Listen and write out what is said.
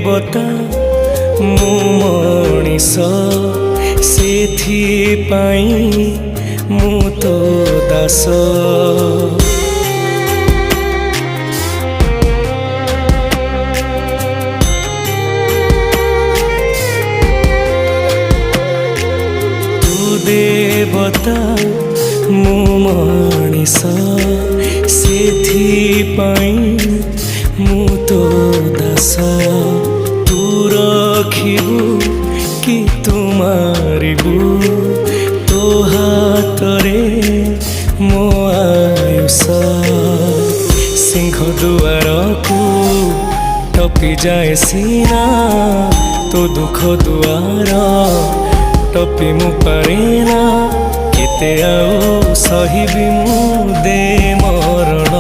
देवता मु मनीष सेथिपाई मु तो दास देवता मु मनीष सेथिपाई मु तो दास तू रखिबु कि तू मारिबु तो हातरे मो आयुष सिंह दुआर को टपी जाए सीना तो दुख दुआर टपी मु पारेना केते आउ सहिबी मु दे मरण